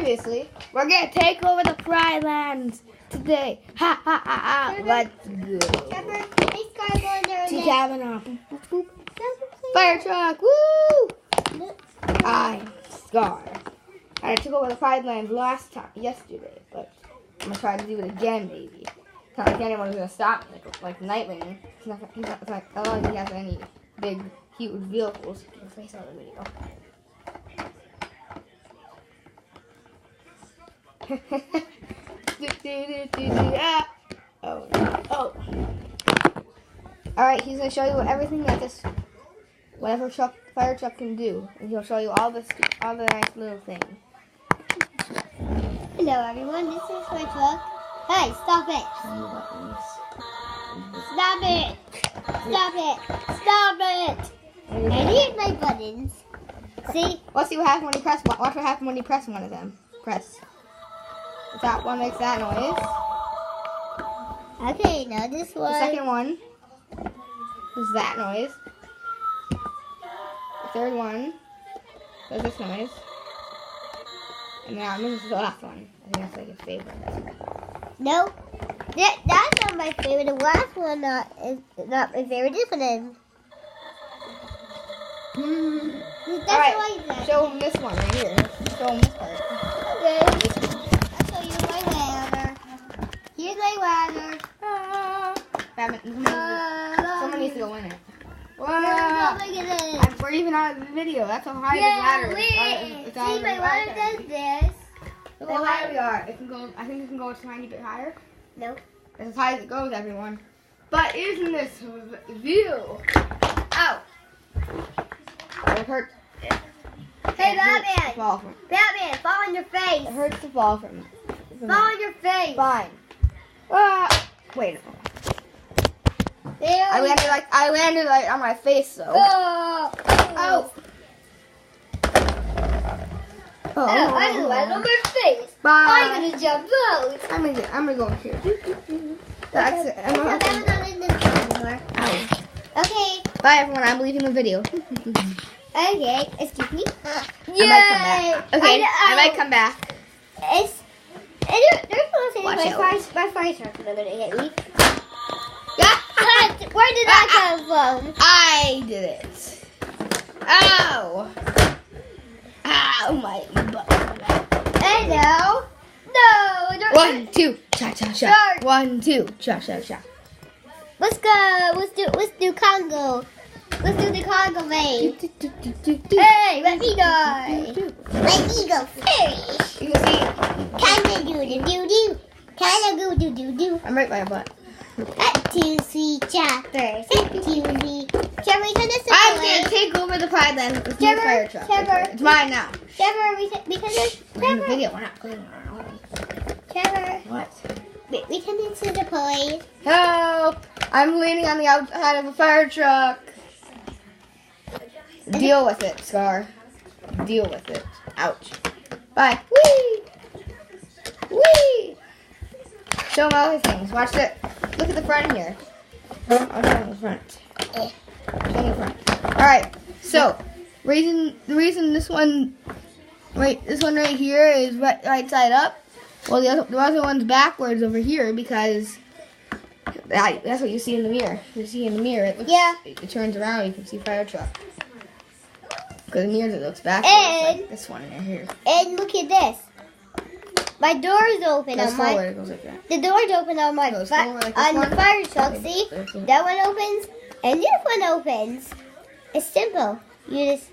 seriously, we're gonna take over the Pride Lands today. Ha ha ha ha. Let's go. Trevor, hey, Scar, go in there. Tea cabin on. Boop, boop, boop. Fire truck. Woo! I'm Scar. I took over the Pride Lands yesterday, but I'm gonna try to do it again, maybe. Not like anyone's gonna stop me, like Nightwing. He's not, I don't think he has any big, huge vehicles. Get your face out of the video. Oh. Alright, he's gonna show you everything that this fire truck can do. And he'll show you all the nice little things. Hello, everyone. This is my truck. Hey, stop it. Stop it. Stop it. Stop it. And here's my buttons. See? Let's see what happens when you press one. Watch what happens when you press one of them. Press. That one makes that noise. Okay, now this one. The second one is that noise. The third one does this noise. And now this is the last one. I think that's like his favorite. No, that's not my favorite. The last one is not my favorite. This one is. That's Alright, why show him this one right here. Show him this part. Okay. I'll show you my ladder. Here's my ladder. Someone needs to go in it. Look We're even out of the video. That's how high this ladder is. See, my ladder does this. Look how high we are. It can go. I think it can go a tiny bit higher. No. That's as high as it goes, everyone. But isn't this view? Ow! It hurts. Hey, Batman! Fall from. Batman, fall on your face. It hurts to fall from. Fall on your face. Fine. Wait. There I landed like on my face though. Oh. Oh. I landed on my face. Bye. I'm gonna jump out. I'm gonna go here. That's it. I'm gonna I'm not in this anymore. Okay. Bye everyone. I'm leaving the video. Okay. Excuse me. I might come back. Okay. I might come back. There's my fire truck are gonna hit me. Where did that come from? I did it. Ow! Ow, my butt. Hello. No. 1, 2, cha cha cha. 1, 2, cha cha cha. Let's go. Let's do Congo. Let's do the Congo vein. Hey, let me go. Let me go first. You can see. Kinda do. Kinda do. I'm right by your butt. 1, 2, 3, choppers. 1, 2, 3. Trevor, we can just I'm gonna take over the Pride Land with this new fire truck. Trevor. It's mine now. Trevor, we can just. We're in the video. We're not playing on our own. Trevor. What? We can into the police. Help! I'm leaning on the outside of a fire truck. Deal with it, Scar. Deal with it. Ouch. Bye. Whee! Whee! Show them other things. Watch it. Look at the front here. I'll show them the front. Show them the front. Alright, so the reason this one right here is right side up. Well, the other one's backwards over here because that's what you see in the mirror. You see in the mirror, it turns around. You can see fire truck. Because in the mirror it looks backwards. And like this one in here. And look at this. My door is open Goes on my. forward, it goes like that. The door's open on my Goes forward like this on one. the fire truck. See, that one opens and this one opens. It's simple. You just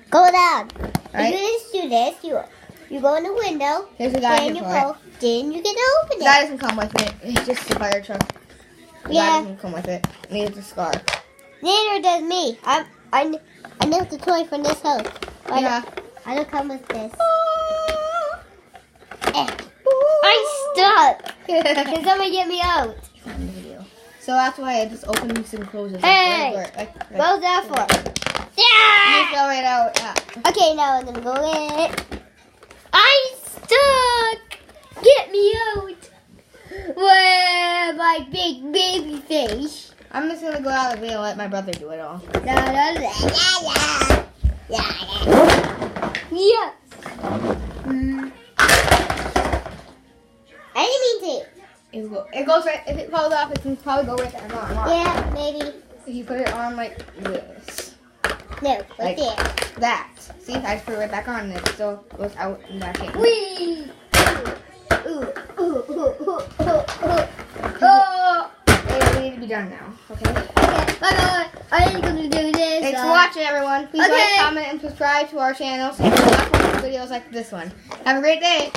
go down. Right. You just do this. You go in the window. Here's the guy Then here you for it. go. Then you can open The guy it. doesn't come with it. It's just the fire truck. The Yeah. guy doesn't come with it. Neither does Scar. Neither does me. I know the toy from this house. Yeah. I don't come with this. I'm stuck. Can somebody get me out? So that's why I just opens and closes. Hey! Like, What was that for? You Yeah! throw it out. Yeah. Okay, now I'm gonna go in. I'm stuck. Get me out. Where my big baby face? I'm just gonna go out of the way and let my brother do it all. La, la, la, la, la. Yeah. I didn't mean to. It goes right. If it falls off, it can probably go right back on. Watch. Yeah, maybe. If you put it on like this. No, Like there. that. See, I just put it right back on and it still goes out and back in. Whee! Oh! Okay, we need to be done now. Okay? Okay, bye-bye. I'm going to do this. Thanks for watching, everyone. Please Okay. like, comment, and subscribe to our channel so you can watch more videos like this one. Have a great day.